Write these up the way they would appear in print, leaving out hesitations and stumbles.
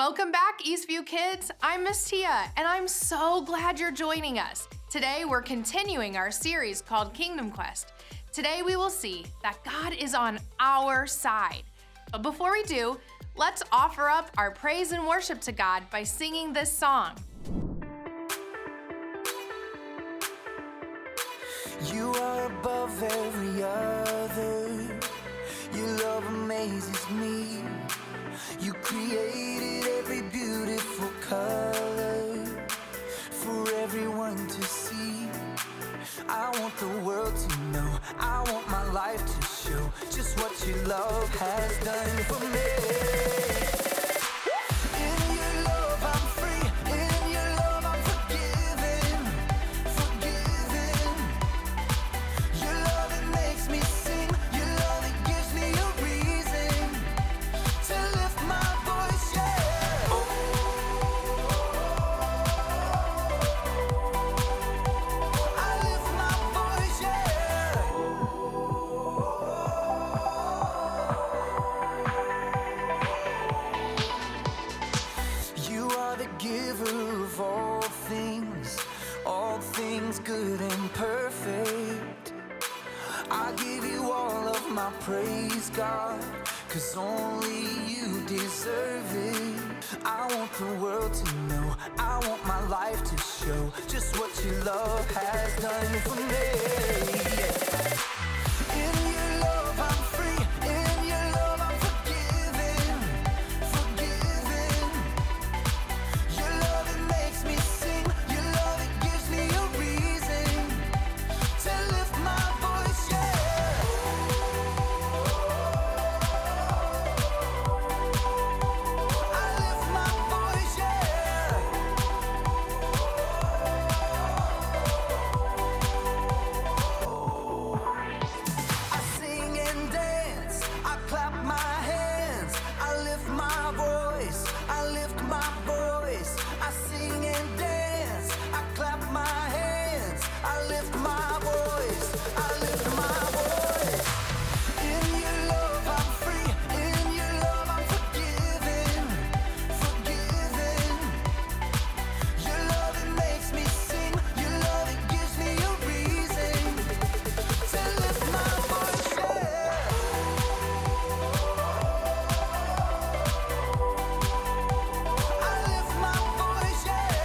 Welcome back, Eastview kids. I'm Miss Tia, and I'm so glad you're joining us. Today, we're continuing our series called Kingdom Quest. Today, we will see that God is on our side. But before we do, let's offer up our praise and worship to God by singing this song. You are above every other. Your love amazes me. You created every beautiful color for everyone to see. I want the world to know, I want my life to show just what your love has done for me. In your love I'm free, in your love I'm forgiven, forgiven. Your love it makes me sing, your love it gives me a reason to lift my voice, yeah. I lift my voice, yeah. You are the giver of all things good and perfect. I give you all of my praise, God, 'cause only you deserve it. I want the world to know, I want my life to show just what your love has done for me. In your love I'm free, in your love I'm forgiven, forgiven. Your love it makes me sing, your love it gives me a reason to lift my voice, yeah. I lift my voice, yeah. I sing and dance, I clap my hands, I lift my voice, I lift my voice. I sing and dance, I clap my hands, I lift my voice, I lift my voice. In your love I'm free, in your love I'm forgiven, forgiven. Your love it makes me sing, your love it gives me a reason to lift my voice, yeah. I lift my voice, yeah.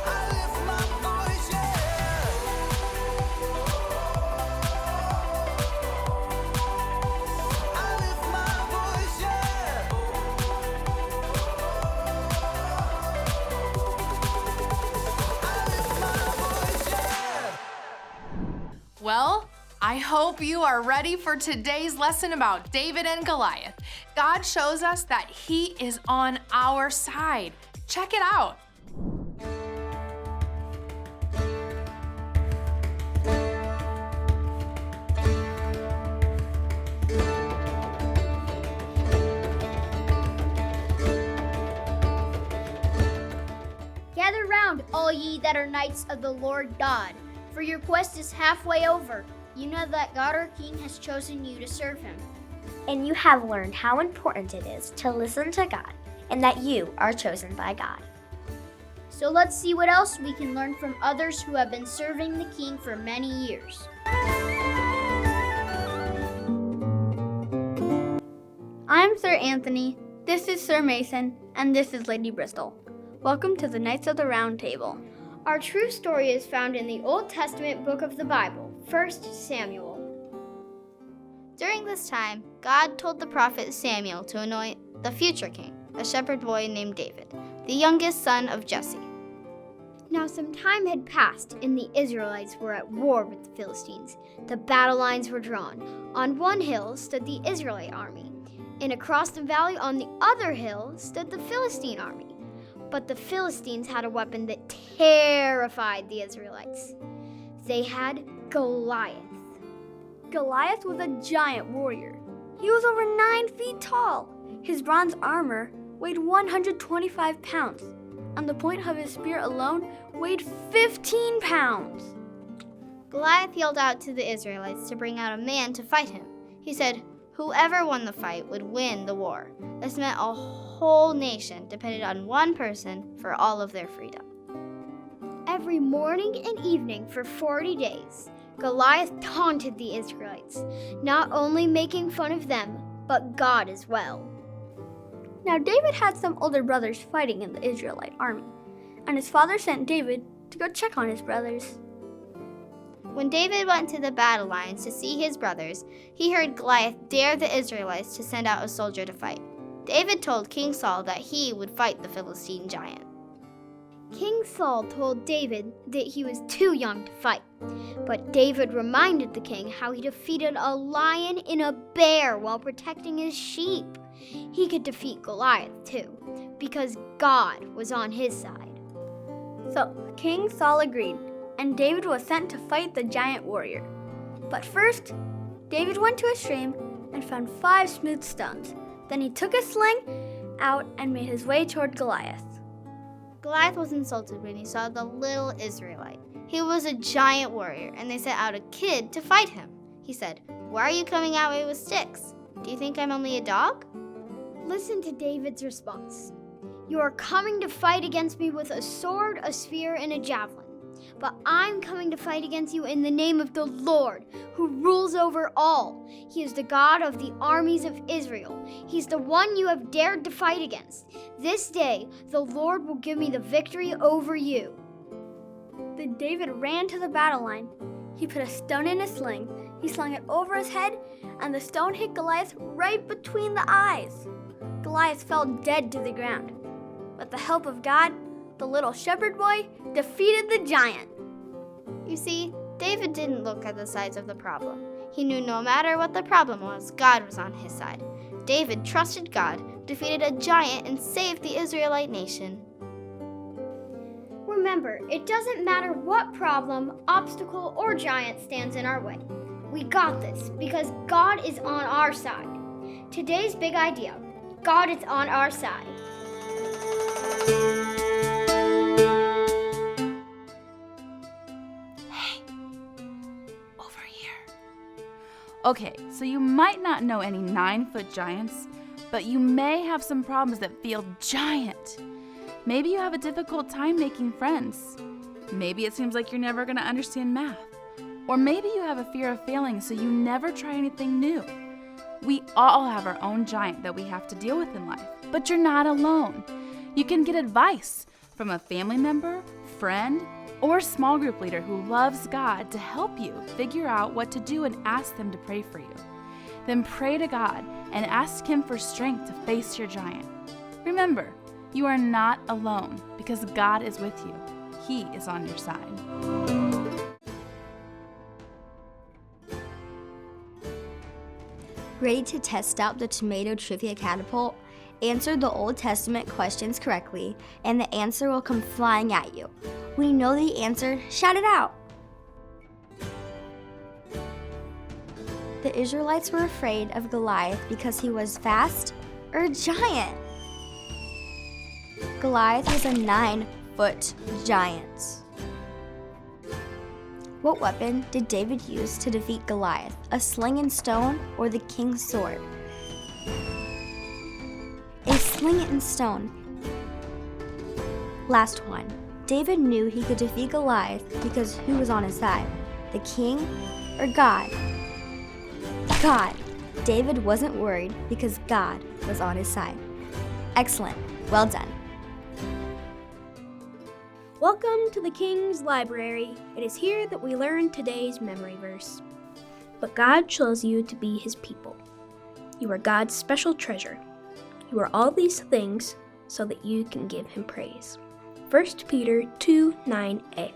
I lift my voice, yeah. I lift my voice, yeah. I lift my voice, yeah. Well, I hope you are ready for today's lesson about David and Goliath. God shows us that He is on our side. Check it out. Gather round, all ye that are knights of the Lord God, for your quest is halfway over. You know that God our King has chosen you to serve Him. And you have learned how important it is to listen to God and that you are chosen by God. So let's see what else we can learn from others who have been serving the King for many years. I'm Sir Anthony, this is Sir Mason, and this is Lady Bristol. Welcome to the Knights of the Round Table. Our true story is found in the Old Testament book of the Bible, 1 Samuel. During this time, God told the prophet Samuel to anoint the future king, a shepherd boy named David, the youngest son of Jesse. Now some time had passed, and the Israelites were at war with the Philistines. The battle lines were drawn. On one hill stood the Israelite army, and across the valley on the other hill stood the Philistine army. But the Philistines had a weapon that terrified the Israelites. They had Goliath. Goliath was a giant warrior. He was over 9 feet tall. His bronze armor weighed 125 pounds, and the point of his spear alone weighed 15 pounds. Goliath yelled out to the Israelites to bring out a man to fight him. He said whoever won the fight would win the war. This meant a whole nation depended on one person for all of their freedom. Every morning and evening for 40 days, Goliath taunted the Israelites, not only making fun of them, but God as well. Now David had some older brothers fighting in the Israelite army, and his father sent David to go check on his brothers. When David went to the battle lines to see his brothers, he heard Goliath dare the Israelites to send out a soldier to fight. David told King Saul that he would fight the Philistine giant. King Saul told David that he was too young to fight, but David reminded the king how he defeated a lion and a bear while protecting his sheep. He could defeat Goliath too, because God was on his side. So King Saul agreed, and David was sent to fight the giant warrior. But first, David went to a stream and found 5 smooth stones. Then he took a sling out and made his way toward Goliath. Goliath was insulted when he saw the little Israelite. He was a giant warrior, and they sent out a kid to fight him. He said, "Why are you coming at me with sticks? Do you think I'm only a dog?" Listen to David's response. "You are coming to fight against me with a sword, a spear, and a javelin. But I'm coming to fight against you in the name of the Lord, who rules over all. He is the God of the armies of Israel. He's the one you have dared to fight against. This day, the Lord will give me the victory over you." Then David ran to the battle line. He put a stone in a sling. He slung it over his head, and the stone hit Goliath right between the eyes. Goliath fell dead to the ground. With the help of God, the little shepherd boy defeated the giant. You see, David didn't look at the size of the problem. He knew no matter what the problem was, God was on his side. David trusted God, defeated a giant, and saved the Israelite nation. Remember, it doesn't matter what problem, obstacle, or giant stands in our way. We got this because God is on our side. Today's big idea: God is on our side. Okay, so you might not know any 9-foot giants, but you may have some problems that feel giant. Maybe you have a difficult time making friends. Maybe it seems like you're never going to understand math. Or maybe you have a fear of failing, so you never try anything new. We all have our own giant that we have to deal with in life, but you're not alone. You can get advice from a family member, friend, or small group leader who loves God to help you figure out what to do and ask them to pray for you. Then pray to God and ask Him for strength to face your giant. Remember, you are not alone because God is with you. He is on your side. Ready to test out the tomato trivia catapult? Answer the Old Testament questions correctly, and the answer will come flying at you. When you know the answer, shout it out. The Israelites were afraid of Goliath because he was fast or a giant. Goliath was a 9-foot giant. What weapon did David use to defeat Goliath? A sling and stone or the king's sword? A sling and stone. Last one. David knew he could defeat Goliath because who was on his side? The king or God? God. David wasn't worried because God was on his side. Excellent. Well done. Welcome to the King's Library. It is here that we learn today's memory verse. But God chose you to be His people. You are God's special treasure. You are all these things so that you can give Him praise. 1 Peter 2:9a.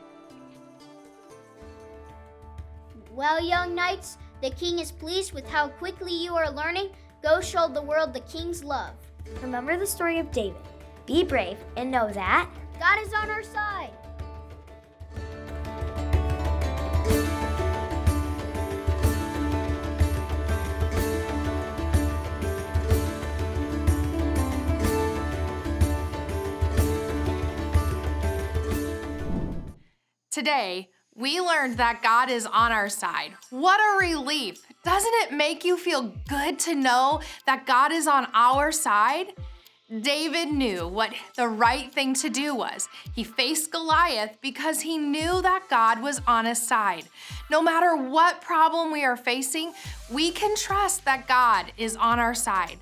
Well, young knights, the king is pleased with how quickly you are learning. Go show the world the king's love. Remember the story of David. Be brave and know that God is on our side. Today, we learned that God is on our side. What a relief Doesn't it make you feel good to know that God is on our side? David knew what the right thing to do was. He faced Goliath because he knew that God was on his side. No matter what problem we are facing, we can trust that God is on our side.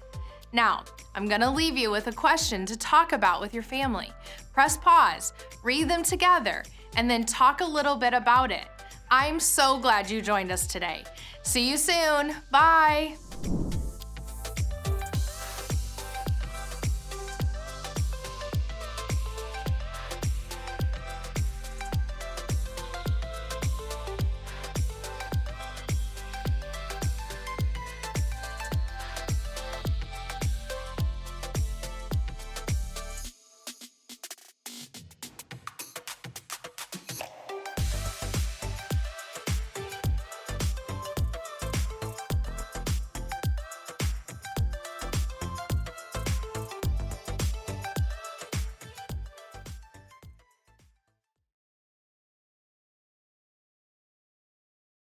Now, I'm gonna leave you with a question to talk about with your family. Press pause, read them together, and then talk a little bit about it. I'm so glad you joined us today. See you soon. Bye.